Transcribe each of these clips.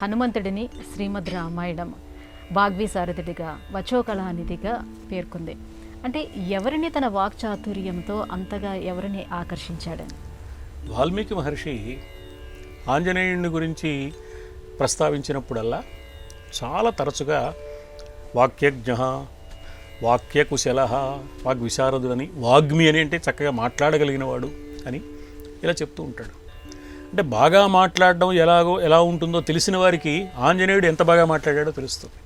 హనుమంతుడిని శ్రీమద్ రామాయణం వాగ్విశారదుడిగా వచోకళానిధిగా పేర్కొంది. అంటే ఎవరిని తన వాక్చాతుర్యంతో అంతగా ఎవరిని ఆకర్షించాడని? వాల్మీకి మహర్షి ఆంజనేయుని గురించి ప్రస్తావించినప్పుడల్లా చాలా తరచుగా వాక్యజ్ఞ, వాక్యకుశల, వాగ్విశారదుడని, వాగ్మి అని అంటే చక్కగా మాట్లాడగలిగినవాడు అని ఇలా చెప్తూ ఉంటాడు. అంటే బాగా మాట్లాడడం ఎలా ఉంటుందో తెలిసిన వారికి ఆంజనేయుడు ఎంత బాగా మాట్లాడాడో తెలుస్తుంది.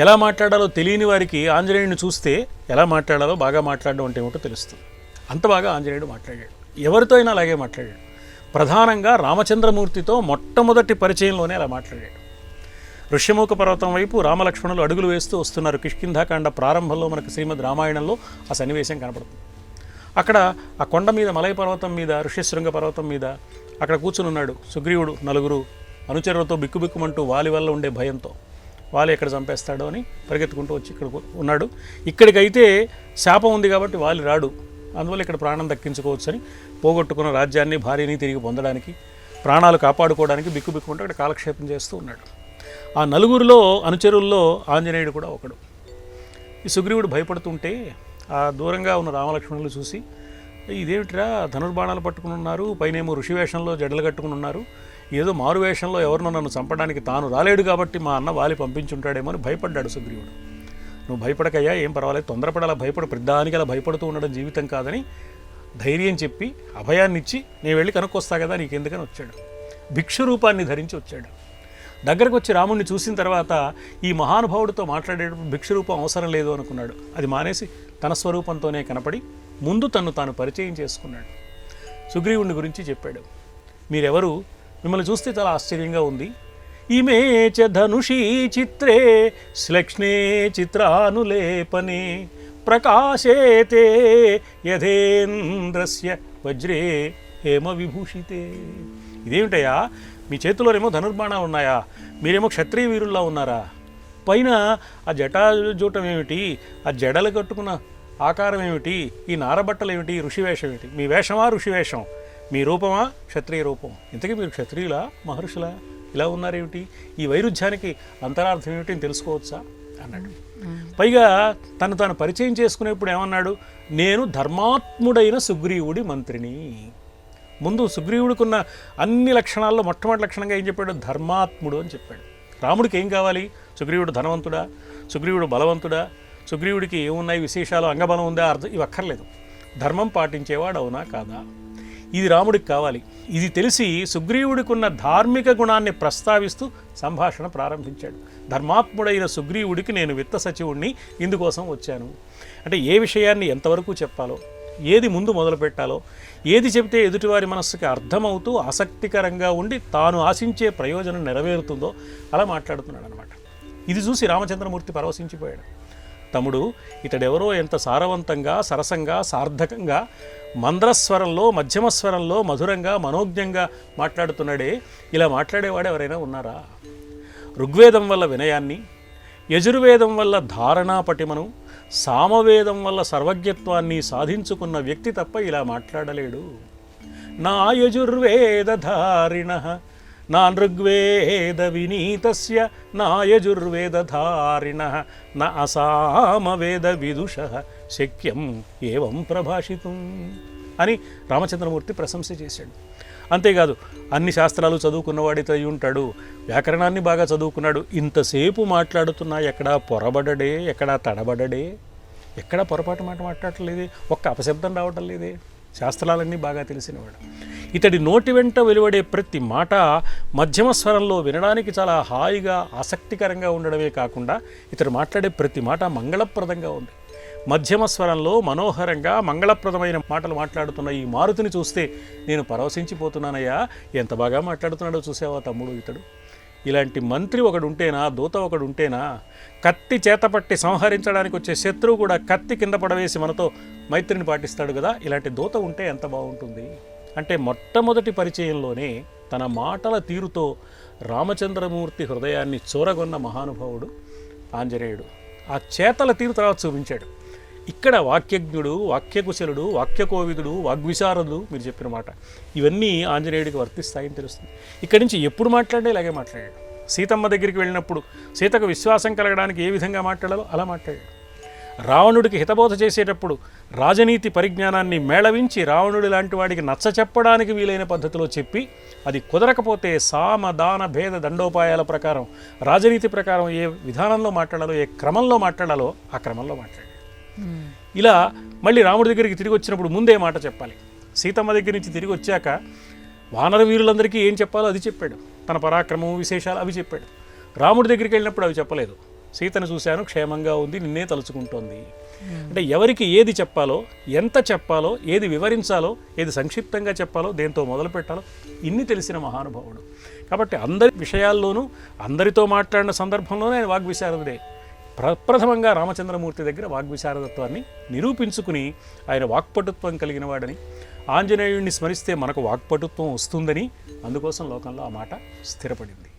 ఎలా మాట్లాడాలో తెలియని వారికి ఆంజనేయుడిని చూస్తే ఎలా మాట్లాడాలో బాగా మాట్లాడడం అంటే ఏమిటో తెలుస్తుంది. అంత బాగా ఆంజనేయుడు మాట్లాడాడు. ఎవరితో అయినా అలాగే మాట్లాడాడు. ప్రధానంగా రామచంద్రమూర్తితో మొట్టమొదటి పరిచయంలోనే అలా మాట్లాడాడు. ఋష్యమూక పర్వతం వైపు రామలక్ష్మణులు అడుగులు వేస్తూ వస్తున్నారు. కిష్కింధాకాండ ప్రారంభంలో మనకు శ్రీమద్ రామాయణంలో ఆ సన్నివేశం కనపడుతుంది. అక్కడ ఆ కొండ మీద, మలయ పర్వతం మీద, ఋష్యశృంగ పర్వతం మీద అక్కడ కూర్చుని ఉన్నాడు సుగ్రీవుడు. నలుగురు అనుచరులతో బిక్కుబిక్కుమంటూ వాలి వల్ల ఉండే భయంతో వాలి ఎక్కడ చంపేస్తాడో అని పరిగెత్తుకుంటూ వచ్చి ఇక్కడ ఉన్నాడు. ఇక్కడికైతే శాపం ఉంది కాబట్టి వాలి రాడు, అందువల్ల ఇక్కడ ప్రాణం దక్కించుకోవచ్చు అని పోగొట్టుకున్న రాజ్యాన్ని, భార్యని తిరిగి పొందడానికి, ప్రాణాలు కాపాడుకోవడానికి బిక్కుబిక్కుమంటూ అక్కడ కాలక్షేపం చేస్తూ ఉన్నాడు. ఆ నలుగురిలో అనుచరుల్లో ఆంజనేయుడు కూడా ఒకడు. ఈ సుగ్రీవుడు భయపడుతుంటే ఆ దూరంగా ఉన్న రామలక్ష్మణులు చూసి, ఇదేమిట్రా ధనుర్బాణాలు పట్టుకుని ఉన్నారు, పైనేమో ఋషివేషంలో జడలు కట్టుకుని ఉన్నారు, ఏదో మారువేషంలో ఎవరినో నన్ను చంపడానికి తాను రాలేడు కాబట్టి మా అన్న వాలి పంపించుంటాడేమో అని భయపడ్డాడు సుగ్రీవుడు. నువ్వు భయపడకయ్యా, ఏం పర్వాలేదు, తొందరపడి అలా ప్రతిదానికి అలా భయపడుతూ ఉండడం జీవితం కాదని ధైర్యం చెప్పి అభయాన్ని ఇచ్చి నేను వెళ్ళి కనుక్కొస్తా కదా నీకెందుకని వచ్చాడు. భిక్షు రూపాన్ని ధరించి వచ్చాడు. దగ్గరకు వచ్చి రాముడిని చూసిన తర్వాత ఈ మహానుభావుడితో మాట్లాడేటప్పుడు భిక్షు రూపం అవసరం లేదు అనుకున్నాడు. అది మానేసి తన స్వరూపంతోనే కనపడి ముందు తన్ను తాను పరిచయం చేసుకున్నాడు. సుగ్రీవుని గురించి చెప్పాడు. మీరెవరు? మిమ్మల్ని చూస్తే చాలా ఆశ్చర్యంగా ఉంది. ఈమె చ ధనుషీ చిత్రే శ్లక్ష్ణే చిత్రానులేపనే ప్రకాశేతే యథేంద్రస్య వజ్రే హేమ విభూషితే. ఇదేమిటయా, మీ చేతిలోనేమో ధనుర్బాణాలు ఉన్నాయా, మీరేమో క్షత్రియ వీరుల్లా ఉన్నారా, పైన ఆ జటాజూటం ఏమిటి, ఆ జడలు కట్టుకున్న ఆకారం ఏమిటి, ఈ నారబట్టలు ఏమిటి, ఋషివేషం ఏమిటి, మీ వేషమా ఋషివేషం, మీ రూపమా క్షత్రియ రూపం, ఇంతకీ మీరు క్షత్రియులా మహర్షులా, ఇలా ఉన్నారేమిటి, ఈ వైరుధ్యానికి అంతరార్థం ఏమిటి అని తెలుసుకోవచ్చా అన్నాడు. పైగా తను తాను పరిచయం చేసుకునేప్పుడు ఏమన్నాడు, నేను ధర్మాత్ముడైన సుగ్రీవుడి మంత్రిని. ముందు సుగ్రీవుడికున్న అన్ని లక్షణాల్లో మొట్టమొదటి లక్షణంగా ఏం చెప్పాడు, ధర్మాత్ముడు అని చెప్పాడు. రాముడికి ఏం కావాలి, సుగ్రీవుడు ధనవంతుడా, సుగ్రీవుడు బలవంతుడా, సుగ్రీవుడికి ఏమున్నాయి విశేషాలు, అంగబలం ఉందా, అర్థం ఇవి అక్కర్లేదు, ధర్మం పాటించేవాడు అవునా కాదా, ఇది రాముడికి కావాలి. ఇది తెలిసి సుగ్రీవుడికి ఉన్న ధార్మిక గుణాన్ని ప్రస్తావిస్తూ సంభాషణ ప్రారంభించాడు. ధర్మాత్ముడైన సుగ్రీవుడికి నేను విత్త సచివుడిని, ఇందుకోసం వచ్చాను. అంటే ఏ విషయాన్ని ఎంతవరకు చెప్పాలో, ఏది ముందు మొదలు పెట్టాలో, ఏది చెబితే ఎదుటివారి మనస్సుకి అర్థమవుతూ ఆసక్తికరంగా ఉండి తాను ఆశించే ప్రయోజనం నెరవేరుతుందో అలా మాట్లాడుతున్నాడు అనమాట. ఇది చూసి రామచంద్రమూర్తి పరవశించిపోయాడు. తమ్ముడు, ఇతడెవరో ఎంత సారవంతంగా, సరసంగా, సార్థకంగా, మంద్రస్వరంలో, మధ్యమస్వరంలో, మధురంగా, మనోజ్ఞంగా మాట్లాడుతున్నాడే, ఇలా మాట్లాడేవాడు ఎవరైనా ఉన్నారా? ఋగ్వేదం వల్ల వినయాన్ని, యజుర్వేదం వల్ల ధారణా పటిమను, సామవేదం వల్ల సర్వజ్ఞత్వాన్ని సాధించుకున్న వ్యక్తి తప్ప ఇలా మాట్లాడలేడు. నా యజుర్వేదధారిణ నా ఋగ్వేద వినీతస్య నా యజుర్వేదధారిణ నా అసామవేద విదుష శక్యం ఏవం ప్రభాషితం అని రామచంద్రమూర్తి ప్రశంస చేశాడు. అంతేకాదు, అన్ని శాస్త్రాలు చదువుకున్నవాడితో ఉంటాడు, వ్యాకరణాన్ని బాగా చదువుకున్నాడు, ఇంతసేపు మాట్లాడుతున్నా ఎక్కడా పొరబడడే, ఎక్కడా తడబడడే, ఎక్కడా పొరపాటు మాట మాట్లాడలేదే, ఒక్క అపశబ్దం రావటం లేదే, శాస్త్రాలన్నీ బాగా తెలిసినవాడు. ఇతడి నోటి వెంట వెలువడే ప్రతి మాట మధ్యమ స్వరంలో వినడానికి చాలా హాయిగా, ఆసక్తికరంగా ఉండడమే కాకుండా ఇతడు మాట్లాడే ప్రతి మాట మంగళప్రదంగా ఉంది. మధ్యమ స్వరంలో మనోహరంగా మంగళప్రదమైన మాటలు మాట్లాడుతున్న ఈ మారుతిని చూస్తే నేను పరవశించిపోతున్నానయ్యా, ఎంత బాగా మాట్లాడుతున్నాడో చూసావా తమ్ముడు ఇతడు. ఇలాంటి మంత్రి ఒకడు ఉంటేనా, దూత ఒకడు ఉంటేనా, కత్తి చేతపట్టి సంహరించడానికి వచ్చే శత్రువు కూడా కత్తి కింద పడవేసి మనతో మైత్రిని పాటిస్తాడు కదా, ఇలాంటి దూత ఉంటే ఎంత బాగుంటుంది. అంటే మొట్టమొదటి పరిచయంలోనే తన మాటల తీరుతో రామచంద్రమూర్తి హృదయాన్ని చూరగొన్న మహానుభావుడు ఆంజనేయుడు. ఆ చేతల తీరు తర్వాత చూపించాడు. ఇక్కడ వాక్యజ్ఞుడు, వాక్యకుశలుడు, వాక్యకోవిదుడు, వాగ్విశారదుడు మీరు చెప్పిన మాట ఇవన్నీ ఆంజనేయుడికి వర్తిస్తాయని తెలుస్తుంది. ఇక్కడి నుంచి ఎప్పుడు మాట్లాడే ఇలాగే మాట్లాడాడు. సీతమ్మ దగ్గరికి వెళ్ళినప్పుడు సీతకు విశ్వాసం కలగడానికి ఏ విధంగా మాట్లాడాలో అలా మాట్లాడాడు. రావణుడికి హితబోధ చేసేటప్పుడు రాజనీతి పరిజ్ఞానాన్ని మేళవించి రావణుడి లాంటి వాడికి నచ్చ చెప్పడానికి వీలైన పద్ధతిలో చెప్పి, అది కుదరకపోతే సామ దాన భేద దండోపాయాల ప్రకారం రాజనీతి ప్రకారం ఏ విధానంలో మాట్లాడాలో, ఏ క్రమంలో మాట్లాడాలో ఆ క్రమంలో మాట్లాడాడు. ఇలా మళ్ళీ రాముడి దగ్గరికి తిరిగి వచ్చినప్పుడు ముందే మాట చెప్పాలి. సీతమ్మ దగ్గర నుంచి తిరిగి వచ్చాక వానర వీరులందరికీ ఏం చెప్పాలో అది చెప్పాడు. తన పరాక్రమం విశేషాలు అవి చెప్పాడు. రాముడి దగ్గరికి వెళ్ళినప్పుడు అవి చెప్పలేదు. సీతను చూశాను, క్షేమంగా ఉంది, నిన్నే తలుచుకుంటోంది. అంటే ఎవరికి ఏది చెప్పాలో, ఎంత చెప్పాలో, ఏది వివరించాలో, ఏది సంక్షిప్తంగా చెప్పాలో, దేంతో మొదలు పెట్టాలో ఇన్ని తెలిసిన మహానుభావుడు. కాబట్టి అందరి విషయాల్లోనూ అందరితో మాట్లాడిన సందర్భంలోనే ఆయన వాగ్విశారదుడే. ప్రప్రథమంగా రామచంద్రమూర్తి దగ్గర వాగ్విశారదత్వాన్ని నిరూపించుకుని ఆయన వాక్పటుత్వం కలిగిన వాడని, ఆంజనేయుడిని స్మరిస్తే మనకు వాక్పటుత్వం వస్తుందని, అందుకోసం లోకంలో ఆ మాట స్థిరపడింది.